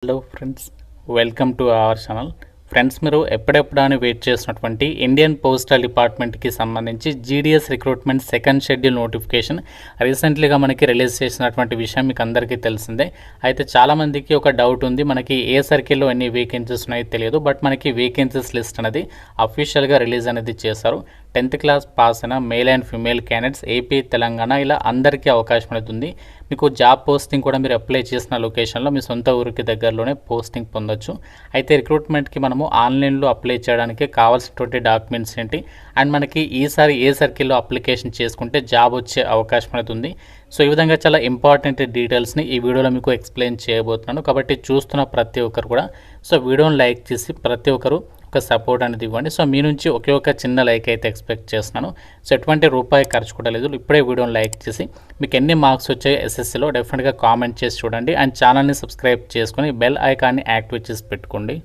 Hello friends, welcome to our channel. Friends, మీరు ఎప్పుడెప్పుడు అని వెయిట్ చేసినటువంటి ఇండియన్ పోస్టల్ డిపార్ట్మెంట్కి సంబంధించి GDS recruitment second schedule notification రీసెంట్లీగా మనకి రిలీజ్ చేసినటువంటి విషయం మీకు అందరికీ తెలిసిందే. అయితే చాలామందికి ఒక డౌట్ ఉంది, మనకి ఏ సర్కిల్లో ఎన్ని వేకెన్సీస్ ఉన్నాయో తెలియదు. బట్ మనకి వేకెన్సీస్ లిస్ట్ అనేది అఫీషియల్గా రిలీజ్ అనేది చేశారు. 10th క్లాస్ పాస్ అయిన male and female candidates AP, Telangana ఇలా అందరికీ అవకాశం అనేది ఉంది. మీకు జాబ్ పోస్టింగ్ కూడా మీరు అప్లై చేసిన లొకేషన్లో మీ సొంత ఊరికి దగ్గరలోనే పోస్టింగ్ పొందొచ్చు. అయితే రిక్రూట్మెంట్కి మనము ఆన్లైన్లో అప్లై చేయడానికి కావాల్సినటువంటి డాక్యుమెంట్స్ ఏంటి, అండ్ మనకి ఈసారి ఏ సర్కిల్లో అప్లికేషన్ చేసుకుంటే జాబ్ వచ్చే అవకాశం అనేది ఉంది. సో ఈ విధంగా చాలా ఇంపార్టెంట్ డీటెయిల్స్ని ఈ వీడియోలో మీకు ఎక్స్ప్లెయిన్ చేయబోతున్నాను. కాబట్టి చూస్తున్న ప్రతి ఒక్కరు కూడా వీడియోని లైక్ చేసి ప్రతి ఒక్కరు ఒక సపోర్ట్ అనేది ఇవ్వండి. సో మీ నుంచి ఒకే ఒక చిన్న లైక్ అయితే ఎక్స్పెక్ట్ చేస్తున్నాను. సో ఎటువంటి రూపాయి ఖర్చు కూడా లేదు. ఇప్పుడే వీడియోని లైక్ చేసి మీకు ఎన్ని మార్క్స్ వచ్చాయి ఎస్ఎస్సిలో డెఫినెట్గా కామెంట్ చేసి చూడండి. అండ్ ఛానల్ని సబ్స్క్రైబ్ చేసుకొని బెల్ ఐకాన్ని యాక్టివేట్ చేసి పెట్టుకోండి.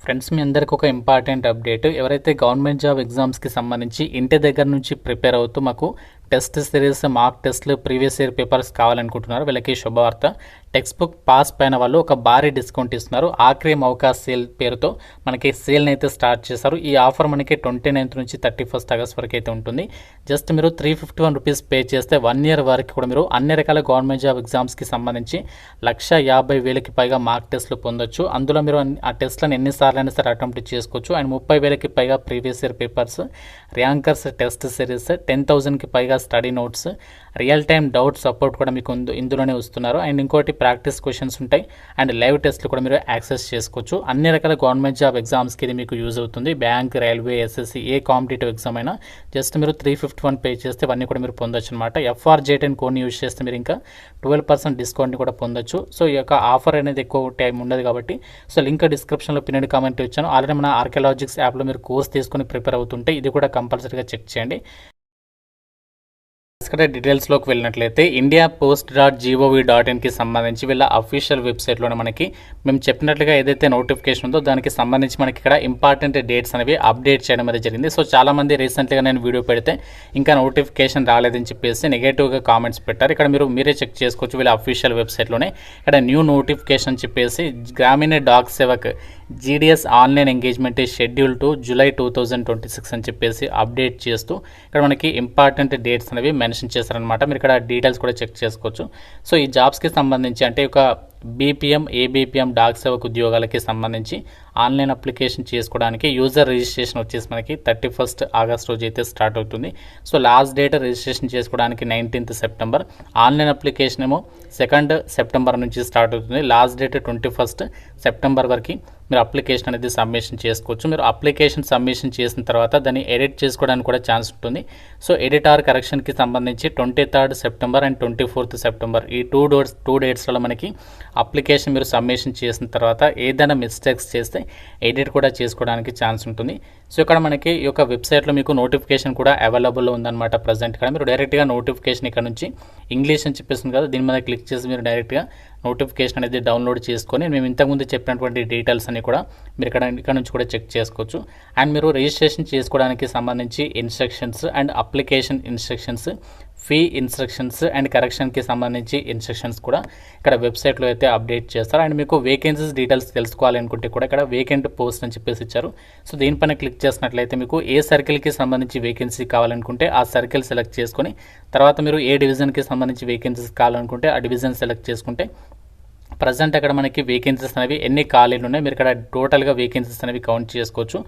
ఫ్రెండ్స్, మీ అందరికీ ఒక ఇంపార్టెంట్ అప్డేట్. ఎవరైతే గవర్నమెంట్ జాబ్ ఎగ్జామ్స్కి సంబంధించి ఇంటి దగ్గర నుంచి ప్రిపేర్ అవుతూ మాకు టెస్ట్ సిరీస్, మార్క్ టెస్ట్లు, ప్రీవియస్ ఇయర్ పేపర్స్ కావాలనుకుంటున్నారు, వీళ్ళకి శుభవార్త. టెక్స్ట్ బుక్ పాస్ పైన వాళ్ళు ఒక భారీ డిస్కౌంట్ ఇస్తున్నారు. ఆఖరి మౌకా సేల్ పేరుతో మనకి సేల్ని అయితే స్టార్ట్ చేశారు. ఈ ఆఫర్ మనకి 29th నుంచి 31st ఆగస్ట్ వరకు అయితే ఉంటుంది. జస్ట్ మీరు 351 రూపీస్ పే చేస్తే 1 year వరకు కూడా మీరు అన్ని రకాల గవర్నమెంట్ జాబ్ ఎగ్జామ్స్కి సంబంధించి 1,50,000కి పైగా మార్క్ టెస్ట్లు పొందొచ్చు. అందులో మీరు ఆ టెస్ట్లను ఎన్నిసార్లు అయినా సరే అటెంప్ట్ చేసుకోవచ్చు. అండ్ 30,000కి పైగా previous year papers, rankers test series, 10,000కి పైగా study notes, real time doubt support కూడా మీకు ఇందులోనే వస్తున్నారు. అండ్ ఇంకోటి ప్రాక్టీస్ క్వశ్చన్స్ ఉంటాయి, అండ్ లైవ్ టెస్ట్లు కూడా మీరు యాక్సెస్ చేసుకోవచ్చు. అన్ని రకాల గవర్నమెంట్ జాబ్ ఎగ్జామ్స్కి ఇది మీకు యూజ్ అవుతుంది. బ్యాంక్, రైల్వే, ఎస్ఎస్సి ఏ కాంపిటేటివ్ ఎగ్జామ్ అయినా జస్ట్ మీరు 351 పే చేస్తే ఇవన్నీ కూడా మీరు పొందొచ్చు అనమాట. FRJ10 కోడ్ని యూజ్ చేస్తే మీరు ఇంకా 12% డిస్కౌంట్ని కూడా పొందొచ్చు. సో ఈ యొక్క ఆఫర్ అనేది ఎక్కువ టైం ఉండదు కాబట్టి లింక్ డిస్క్రిప్షన్లో పిన్నెడ్ కామెంట్ ఇచ్చాను. ఆల్రెడీ మన ఆర్కియాలజిక్స్ యాప్లో మీరు కోర్స్ తీసుకొని ప్రిపేర్ అవుతుంటే ఇది కూడా కంపల్సరీగా చెక్ చేయండి. ఇక్కడ డీటెయిల్స్లోకి వెళ్ళినట్లయితే india.post.gov.in కి సంబంధించి వీళ్ళ అఫీషియల్ వెబ్సైట్లోనే మనకి మేము చెప్పినట్లుగా ఏదైతే నోటిఫికేషన్ ఉందో దానికి సంబంధించి మనకి ఇక్కడ ఇంపార్టెంట్ డేట్స్ అనేవి అప్డేట్ చేయడం అనేది జరిగింది. సో చాలామంది రీసెంట్గా నేను వీడియో పెడితే ఇంకా నోటిఫికేషన్ రాలేదని చెప్పేసి నెగటివ్గా కామెంట్స్ పెట్టారు. ఇక్కడ మీరే చెక్ చేసుకోవచ్చు. వీళ్ళ అఫీషియల్ వెబ్సైట్లోనే ఇక్కడ న్యూ నోటిఫికేషన్ చెప్పేసి Gramin Dak Sevak GDS online engagement schedule to July 2026 అని చెప్పేసి అప్డేట్ చేస్తూ ఇక్కడ మనకి ఇంపార్టెంట్ డేట్స్ అనేవి మెన్షన్ చేశారనమాట. మీరు ఇక్కడ డీటెయిల్స్ కూడా చెక్ చేసుకోవచ్చు. సో ఈ జాబ్స్కి సంబంధించి అంటే ఒక బీపీఎం, ఏబీపీఎం డాక్ సేవకు ఉద్యోగాలకి సంబంధించి ఆన్లైన్ అప్లికేషన్ చేసుకోవడానికి యూజర్ రిజిస్ట్రేషన్ వచ్చేసి మనకి 31st ఆగస్ట్ రోజు అయితే స్టార్ట్ అవుతుంది. సో లాస్ట్ డేట్ రిజిస్ట్రేషన్ చేసుకోవడానికి 19th సెప్టెంబర్, ఆన్లైన్ అప్లికేషన్ ఏమో 2nd సెప్టెంబర్ నుంచి స్టార్ట్ అవుతుంది. లాస్ట్ డేట్ 21st సెప్టెంబర్ వరకు మీరు అప్లికేషన్ అనేది సబ్మిషన్ చేసుకోవచ్చు. మీరు అప్లికేషన్ సబ్మిషన్ చేసిన తర్వాత దాన్ని ఎడిట్ చేసుకోవడానికి కూడా ఛాన్స్ ఉంటుంది. సో ఎడిట్ ఆర్ కరెక్షన్కి సంబంధించి 23rd September and 24th September ఈ టూ డేట్స్లో మనకి అప్లికేషన్ మీరు సబ్మిషన్ చేసిన తర్వాత ఏదైనా మిస్టేక్స్ చేస్తే ఎడిట్ కూడా చేసుకోవడానికి ఛాన్స్ ఉంటుంది. సో ఇక్కడ మనకి ఈ యొక్క వెబ్సైట్లో మీకు నోటిఫికేషన్ కూడా అవైలబుల్లో ఉందన్నమాట. ప్రజెంట్ ఇక్కడ మీరు డైరెక్ట్గా నోటిఫికేషన్ ఇక్కడ నుంచి ఇంగ్లీష్ అని చెప్పేస్తుంది కదా, దీని మీద క్లిక్ చేసి మీరు డైరెక్ట్గా నోటిఫికేషన్ అనేది డౌన్లోడ్ చేసుకొని మేము ఇంతకుముందు చెప్పినటువంటి డీటెయిల్స్ అన్ని కూడా మీరు ఇక్కడ నుంచి కూడా చెక్ చేసుకోవచ్చు. అండ్ మీరు రిజిస్ట్రేషన్ చేసుకోవడానికి సంబంధించి instructions and application instructions, fee instructions and కరెక్షన్కి సంబంధించి ఇన్స్ట్రక్షన్స్ కూడా ఇక్కడ వెబ్సైట్లో అయితే అప్డేట్ చేస్తారు. అండ్ మీకు వేకెన్సీస్ డీటెయిల్స్ తెలుసుకోవాలి అనుకుంటే కూడా ఇక్కడ వేకెంట్ పోస్ట్ అని చెప్పేసి ఇచ్చారు. సో దీనిపైన క్లిక్ చేసినట్లయితే మీకు ఏ సర్కిల్కి సంబంధించి వేకెన్సీ కావాలనుకుంటే ఆ సర్కిల్ సెలెక్ట్ చేసుకొని తర్వాత మీరు ఏ డివిజన్కి సంబంధించి వేకెన్సీస్ కావాలనుకుంటే ఆ డివిజన్ సెలెక్ట్ చేసుకుంటే ప్రజెంట్ అక్కడ మనకి వేకెన్సీస్ అనేవి ఎన్ని ఖాళీలు ఉన్నాయి మీరు ఇక్కడ టోటల్గా వేకెన్సీస్ అనేవి కౌంట్ చేసుకోవచ్చు.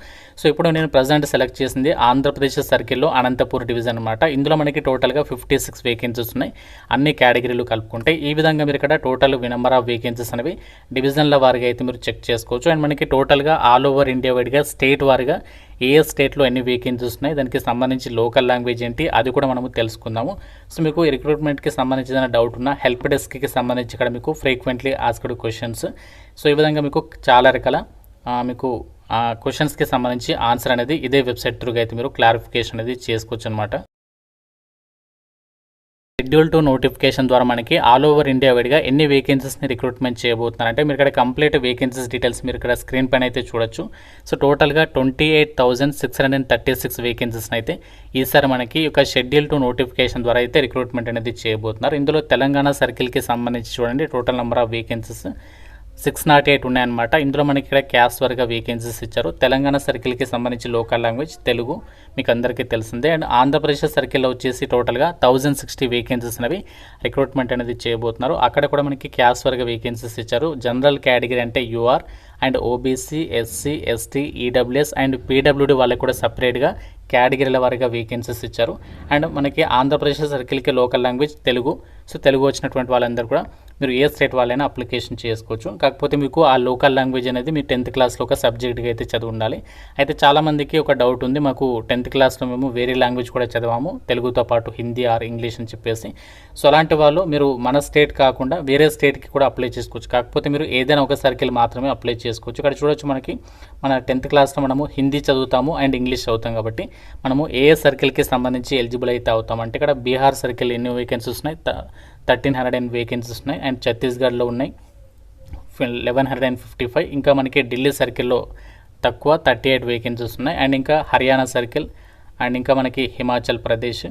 సో ఇప్పుడు నేను ప్రజెంట్ సెలెక్ట్ చేసింది ఆంధ్రప్రదేశ్ సర్కిల్లో అనంతపూర్ డివిజన్ అనమాట. ఇందులో మనకి టోటల్గా 56 వేకెన్సీస్ ఉన్నాయి, అన్ని కేటగిరీలు కలుపుకుంటే. ఈ విధంగా మీరు ఇక్కడ టోటల్ నెంబర్ ఆఫ్ వేకెన్సీస్ అనేవి డివిజన్ల వారిగా అయితే మీరు చెక్ చేసుకోవచ్చు. అండ్ మనకి టోటల్గా ఆల్ ఓవర్ ఇండియా వైడ్గా స్టేట్ వారిగా ఏ స్టేట్లో ఎన్ని వేకెన్సీస్ ఉన్నాయి, దానికి సంబంధించి లోకల్ లాంగ్వేజ్ ఏంటి అది కూడా మనము తెలుసుకుందాము. సో మీకు రిక్రూట్మెంట్కి సంబంధించిన డౌట్ ఉన్న హెల్ప్ డెస్క్కి సంబంధించి ఇక్కడ మీకు ఫ్రీక్వెంట్లీ ఆస్క్డ్ క్వశ్చన్స్, సో ఈ విధంగా మీకు చాలా రకాల మీకు క్వశ్చన్స్కి సంబంధించి ఆన్సర్ అనేది ఇదే వెబ్సైట్ త్రూగా అయితే మీరు క్లారిఫికేషన్ అనేది చేసుకోవచ్చు అనమాట. షెడ్యూల్ 2 నోటిఫికేషన్ ద్వారా మనకి ఆల్ ఓవర్ ఇండియా వైడ్గా ఎన్ని వేకెన్సీస్ని రిక్రూట్మెంట్ చేయబోతున్నారంటే మీరు ఇక్కడ కంప్లీట్ వేకెన్సీస్ డీటెయిల్స్ మీరు ఇక్కడ స్క్రీన్ పైన అయితే చూడొచ్చు. సో టోటల్గా 28,636 వేకెన్సీస్ని అయితే ఈసారి మనకి ఒక షెడ్యూల్ 2 నోటిఫికేషన్ ద్వారా అయితే రిక్రూట్మెంట్ అనేది చేయబోతున్నారు. ఇందులో తెలంగాణ సర్కిల్కి సంబంధించి చూడండి టోటల్ నెంబర్ ఆఫ్ వేకెన్సీస్ 608 ఉన్నాయన్నమాట. ఇందులో మనకి ఇక్కడ క్యాస్ట్ వర్గా వేకెన్సీస్ ఇచ్చారు. తెలంగాణ సర్కిల్కి సంబంధించి లోకల్ లాంగ్వేజ్ తెలుగు మీకు అందరికీ తెలిసిందే. అండ్ ఆంధ్రప్రదేశ్ సర్కిల్లో వచ్చేసి టోటల్గా 1060 వేకెన్సీస్ అనేవి రిక్రూట్మెంట్ అనేది చేయబోతున్నారు. అక్కడ కూడా మనకి క్యాస్ట్ వర్గా వేకెన్సీస్ ఇచ్చారు. జనరల్ కేటగిరీ అంటే UR and OBC, SC, ST, EWS and PWD వాళ్ళకి కూడా సపరేట్గా కేటగిరీల వారీగా వేకెన్సీస్ ఇచ్చారు. అండ్ మనకి ఆంధ్రప్రదేశ్ సర్కిల్కి local language Telugu. So Telugu వచ్చినటువంటి వాళ్ళందరూ కూడా మీరు ఏ స్టేట్ వాళ్ళైనా అప్లికేషన్ చేసుకోవచ్చు. కాకపోతే మీకు ఆ లోకల్ లాంగ్వేజ్ అనేది మీ 10th క్లాస్లో ఒక సబ్జెక్ట్గా అయితే చదివి ఉండాలి. అయితే చాలామందికి ఒక డౌట్ ఉంది, మాకు 10th క్లాస్లో మేము వేరే లాంగ్వేజ్ కూడా చదివాము తెలుగుతో పాటు హిందీ ఆర్ ఇంగ్లీష్ అని చెప్పేసి. సో అలాంటి వాళ్ళు మీరు మన స్టేట్ కాకుండా వేరే స్టేట్కి కూడా అప్లై చేసుకోవచ్చు. కాకపోతే మీరు ఏదైనా ఒక సర్కిల్ మాత్రమే అప్లై చేసుకోవచ్చు. ఇక్కడ చూడొచ్చు, మనకి మన 10th క్లాస్లో మనము హిందీ చదువుతాము అండ్ ఇంగ్లీష్ చదువుతాం కాబట్టి మనము ఏ సర్కిల్కి సంబంధించి ఎలిజిబుల్ అయితే అవుతాం అంటే ఇక్కడ బీహార్ సర్కిల్ ఎన్ని వేకెన్సీస్ ఉన్నాయి, 1300 వేకెన్సీస్ ఉన్నాయి. అండ్ ఛత్తీస్గఢ్లో ఉన్నాయి 1155. ఇంకా మనకి ఢిల్లీ సర్కిల్లో తక్కువ 38 వేకెన్సీస్ ఉన్నాయి. అండ్ ఇంకా హర్యానా సర్కిల్ అండ్ ఇంకా మనకి హిమాచల్ ప్రదేశ్,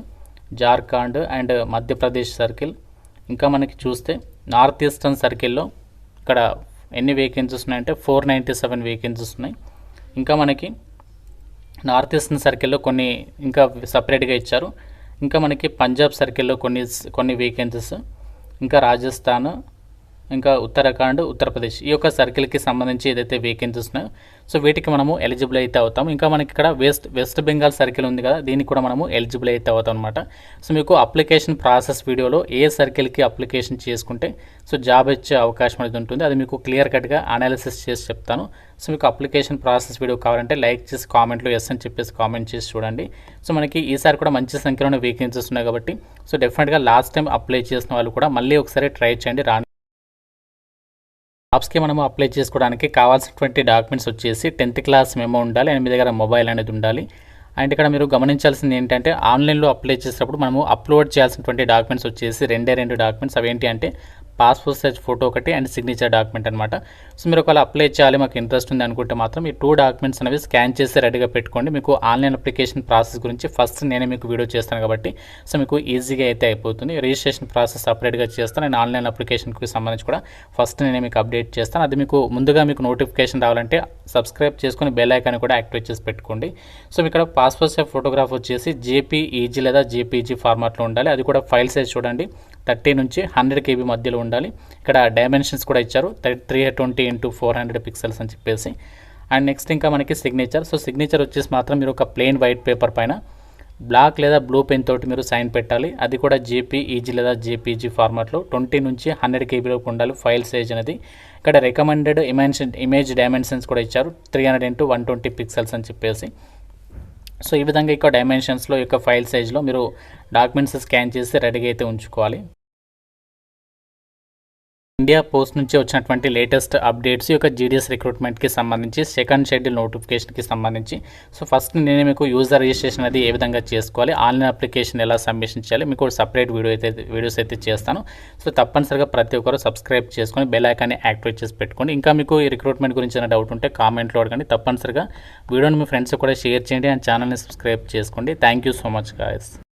జార్ఖండ్ అండ్ మధ్యప్రదేశ్ సర్కిల్. ఇంకా మనకి చూస్తే నార్త్ ఈస్టర్న్ సర్కిల్లో ఇక్కడ ఎన్ని వేకెన్సీస్ ఉన్నాయంటే 497 వేకెన్సీస్ ఉన్నాయి. ఇంకా మనకి నార్త్ ఈస్టర్న్ సర్కిల్లో కొన్ని ఇంకా సపరేట్గా ఇచ్చారు. ఇంకా మనకి పంజాబ్ సర్కిల్లో కొన్ని వేకెన్సీస్, ఇంకా రాజస్థాన్, ఇంకా ఉత్తరాఖండ్, ఉత్తరప్రదేశ్ ఈ యొక్క సర్కిల్కి సంబంధించి ఏదైతే వేకెన్సీస్ ఉన్నాయో సో వీటికి మనము ఎలిజిబుల్ అయితే అవుతాము. ఇంకా మనకి ఇక్కడ వెస్ట్ బెంగాల్ సర్కిల్ ఉంది కదా, దీనికి కూడా మనము ఎలిజిబుల్ అయితే అవుతాం అనమాట. సో మీకు అప్లికేషన్ ప్రాసెస్ వీడియోలో ఏ సర్కిల్కి అప్లికేషన్ చేసుకుంటే సో జాబ్ వచ్చే అవకాశం అనేది ఉంటుంది, అది మీకు క్లియర్ కట్గా అనాలిసిస్ చేసి చెప్తాను. సో మీకు అప్లికేషన్ ప్రాసెస్ వీడియో కావాలంటే లైక్ చేసి కామెంట్లో ఎస్ అని చెప్పేసి కామెంట్ చేసి చూడండి. సో మనకి ఈసారి కూడా మంచి సంఖ్యలో వేకెన్సీస్ ఉన్నాయి కాబట్టి సో డెఫినెట్గా లాస్ట్ టైం అప్లై చేసిన వాళ్ళు కూడా మళ్ళీ ఒకసారి ట్రై చేయండి. జాబ్స్కి మనము అప్లై చేసుకోవడానికి కావాల్సినటువంటి డాక్యుమెంట్స్ వచ్చేసి 10th క్లాస్ మెమో ఉండాలి అండ్ మీ దగ్గర మొబైల్ అనేది ఉండాలి. అండ్ ఇక్కడ మీరు గమనించాల్సింది ఏంటంటే ఆన్లైన్లో అప్లై చేసేటప్పుడు మనము అప్లోడ్ చేయాల్సినటువంటి డాక్యుమెంట్స్ వచ్చేసి రెండే డాక్యుమెంట్స్. అవి ఏంటి అంటే పాస్పోర్ట్ సైజ్ ఫోటో ఒకటి అండ్ సిగ్నేచర్ డాక్యుమెంట్ అనమాట. సో మీరు ఒకవేళ అప్లై చేయాలి మాకు ఇంట్రెస్ట్ ఉంది అనుకుంటే మాత్రం ఈ 2 డాక్యుమెంట్స్ అనేవి స్కాన్ చేసి రెడీగా పెట్టుకోండి. మీకు ఆన్లైన్ అప్లికేషన్ ప్రాసెస్ గురించి ఫస్ట్ నేనే మీకు వీడియో చేస్తాను కాబట్టి సో మీకు ఈజీగా అయితే అయిపోతుంది. రిజిస్ట్రేషన్ ప్రాసెస్ సపరేట్గా చేస్తాను అండ్ ఆన్లైన్ అప్లికేషన్కి సంబంధించి కూడా ఫస్ట్ నేనే మీకు అప్డేట్ చేస్తాను. అది మీకు ముందుగా మీకు నోటిఫికేషన్ రావాలంటే సబ్స్క్రైబ్ చేసుకొని బెల్ ఐకాన్ కూడా యాక్టివేట్ చేసి పెట్టుకోండి. సో ఇక్కడ పాస్పోర్ట్ సైజ్ ఫోటోగ్రాఫ్ వచ్చేసి జేపీఈజీ లేదా జేపీజీ ఫార్మాట్లో ఉండాలి. అది కూడా ఫైల్ సైజ్ చూడండి 30 నుంచి 100 KB మధ్యలో ఉండాలి. ఇక్కడ డైమెన్షన్స్ కూడా ఇచ్చారు 320 x 400 పిక్సెల్స్ అని చెప్పేసి. అండ్ నెక్స్ట్ ఇంకా మనకి సిగ్నేచర్. సో సిగ్నేచర్ వచ్చేసి మాత్రం మీరు ఒక ప్లెయిన్ వైట్ పేపర్ పైన బ్లాక్ లేదా బ్లూ పెన్ తోటి మీరు సైన్ పెట్టాలి. అది కూడా జేపీఈజీ లేదా జేపీజీ ఫార్మాట్లో 20 నుంచి 100 KB లోపు ఉండాలి ఫైల్ సైజ్ అనేది. ఇక్కడ రికమెండెడ్ ఇమేజ్ డైమెన్షన్స్ కూడా ఇచ్చారు 300 x 120 పిక్సెల్స్ అని చెప్పేసి. సో ఈ విధంగా ఇక్కడ డైమెన్షన్స్లో యొక్క ఫైల్ సైజ్లో మీరు డాక్యుమెంట్స్ స్కాన్ చేసి రెడీగా అయితే ఉంచుకోవాలి. ఇండియా పోస్ట్ నుంచి వచ్చినటువంటి లేటెస్ట్ అప్డేట్స్ యొక్క జీడీఎస్ రిక్రూట్మెంట్కి సంబంధించి సెకండ్ షెడ్యూల్ నోటిఫికేషన్కి సంబంధించి సో ఫస్ట్ నేను మీకు యూజర్ రిజిస్ట్రేషన్ అది ఏ విధంగా చేసుకోవాలి, ఆన్లైన్ అప్లికేషన్ ఎలా సబ్మిషన్ చేయాలి మీకు సపరేట్ వీడియోస్ అయితే చేస్తాను. సో తప్పనిసరిగా ప్రతి ఒక్కరు సబ్స్క్రైబ్ చేసుకొని బెల్ ఐకాన్ని యాక్టివేట్ చేసి పెట్టుకోండి. ఇంకా మీకు ఈ రిక్రూట్మెంట్ గురించి ఏమైనా డౌట్ ఉంటే కామెంట్లో అడగండి. తప్పనిసరిగా వీడియోని మీ ఫ్రెండ్స్ కూడా షేర్ చేయండి అండ్ ఛానల్ని సబ్స్క్రైబ్ చేసుకోండి. Thank you so much guys.